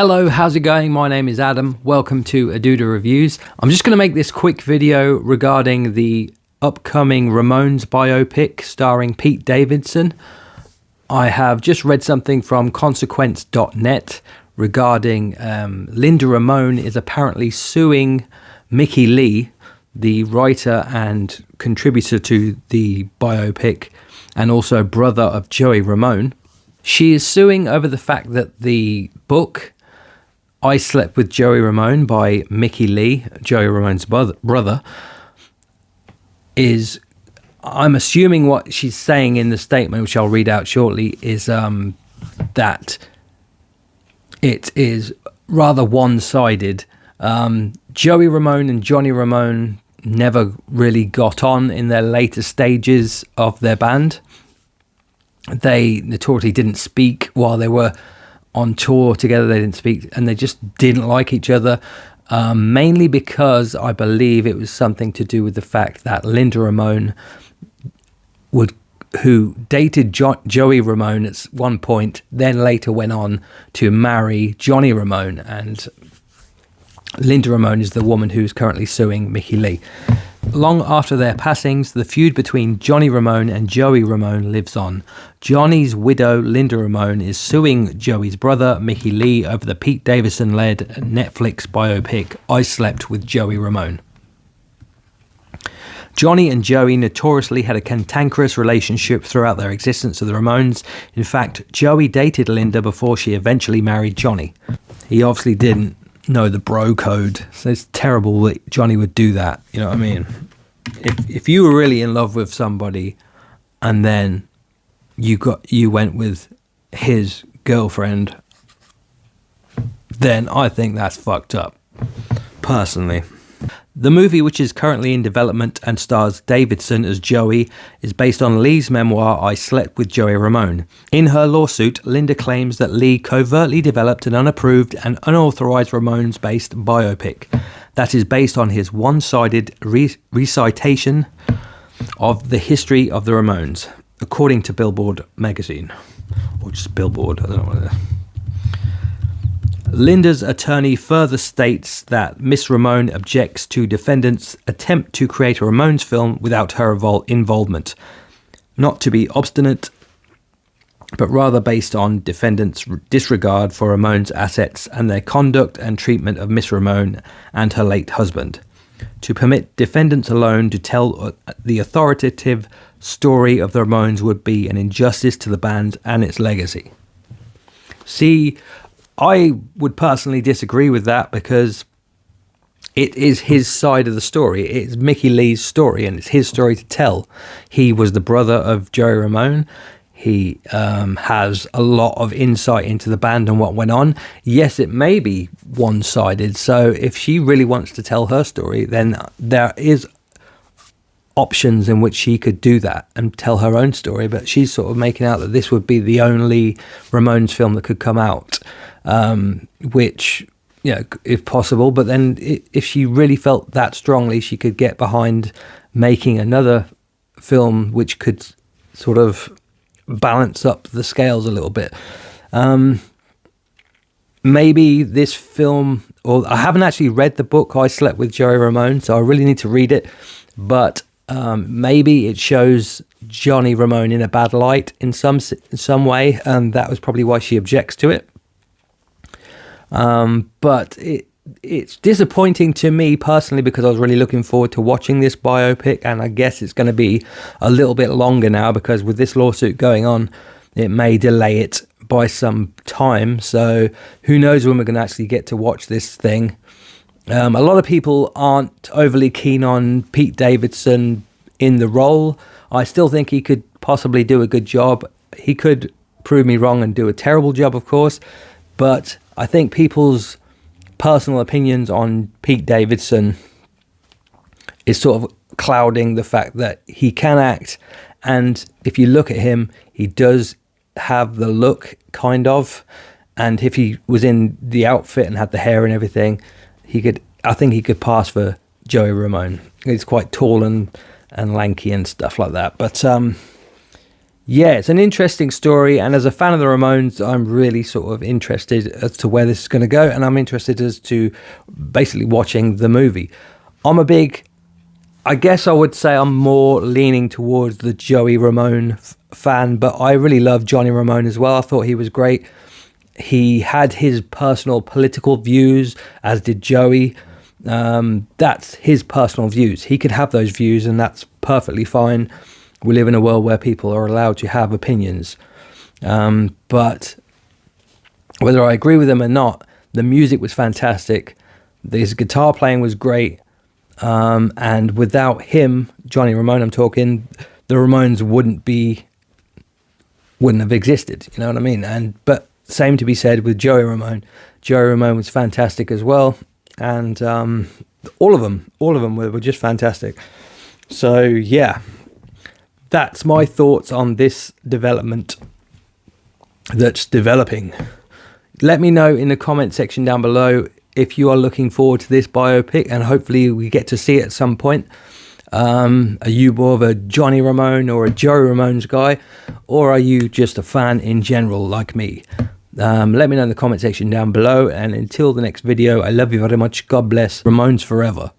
Hello, how's it going? My name is Adam. Welcome to Aduda Reviews. I'm just going to make this quick video regarding the upcoming Ramones biopic starring Pete Davidson. I have just read something from consequence.net regarding Linda Ramone is apparently suing Mickey Lee, the writer and contributor to the biopic and also brother of Joey Ramone. She is suing over the fact that the book I Slept with Joey Ramone by Mickey Lee, Joey Ramone's brother, is, I'm assuming what she's saying in the statement, which I'll read out shortly, is that it is rather one-sided. Joey Ramone and Johnny Ramone never really got on in their later stages of their band. They notoriously didn't speak while they were on tour together. They didn't speak and they just didn't like each other, mainly because I believe it was something to do with the fact that Linda Ramone, who dated Joey Ramone at one point, then later went on to marry Johnny Ramone, and Linda Ramone is the woman who's currently suing Mickey Lee. Long after their passings, the feud between Johnny Ramone and Joey Ramone lives on. Johnny's widow, Linda Ramone, is suing Joey's brother, Mickey Lee, over the Pete Davidson-led Netflix biopic I Slept with Joey Ramone. Johnny and Joey notoriously had a cantankerous relationship throughout their existence of the Ramones. In fact, Joey dated Linda before she eventually married Johnny. He obviously didn't know the bro code, so it's terrible that Johnny would do that. You know what I mean? If you were really in love with somebody and then you went with his girlfriend, then I think that's fucked up, personally. The movie, which is currently in development and stars Davidson as Joey, is based on Lee's memoir, I Slept with Joey Ramone. In her lawsuit, Linda claims that Lee covertly developed an unapproved and unauthorized Ramones-based biopic that is based on his one-sided recitation of the history of the Ramones, according to Billboard magazine. Or just Billboard, I don't know what it is. Linda's attorney further states that Miss Ramone objects to defendants' attempt to create a Ramones film without her involvement, not to be obstinate, but rather based on defendants' disregard for Ramones' assets and their conduct and treatment of Miss Ramone and her late husband. To permit defendants alone to tell the authoritative story of the Ramones would be an injustice to the band and its legacy. See, I would personally disagree with that because it is his side of the story. It's Mickey Lee's story and it's his story to tell. He was the brother of Joey Ramone. He has a lot of insight into the band and what went on. Yes, it may be one-sided. So if she really wants to tell her story, then there is options in which she could do that and tell her own story. But she's sort of making out that this would be the only Ramones film that could come out. Which, you know, if possible, but then if she really felt that strongly, she could get behind making another film which could sort of balance up the scales a little bit. Maybe this film, or I haven't actually read the book I Slept with Joey Ramone, so I really need to read it, but maybe it shows Johnny Ramone in a bad light in some way, and that was probably why she objects to it. But it's disappointing to me personally because I was really looking forward to watching this biopic, and I guess it's going to be a little bit longer now because with this lawsuit going on, it may delay it by some time. So who knows when we're going to actually get to watch this thing. A lot of people aren't overly keen on Pete Davidson in the role. I still think he could possibly do a good job. He could prove me wrong and do a terrible job, of course, but I think people's personal opinions on Pete Davidson is sort of clouding the fact that he can act, and if you look at him, he does have the look, kind of, and if he was in the outfit and had the hair and everything, I think he could pass for Joey Ramone. He's quite tall and lanky and stuff like that, but Yeah, it's an interesting story, and as a fan of the Ramones, I'm really sort of interested as to where this is going to go, and I'm interested as to basically watching the movie. I guess I would say I'm more leaning towards the Joey Ramone fan, but I really love Johnny Ramone as well. I thought he was great. He had his personal political views, as did Joey. That's his personal views. He could have those views, and that's perfectly fine. We live in a world where people are allowed to have opinions. But whether I agree with them or not, the music was fantastic. His guitar playing was great. And without him, Johnny Ramone, I'm talking, the Ramones wouldn't have existed. You know what I mean? But same to be said with Joey Ramone. Joey Ramone was fantastic as well. And all of them were just fantastic. So, yeah. That's my thoughts on this development that's developing. Let me know in the comment section down below if you are looking forward to this biopic, and hopefully we get to see it at some point. Are you more of a Johnny Ramone or a Joey Ramones guy, or are you just a fan in general like me? Let me know in the comment section down below, and until the next video, I love you very much. God bless. Ramones forever.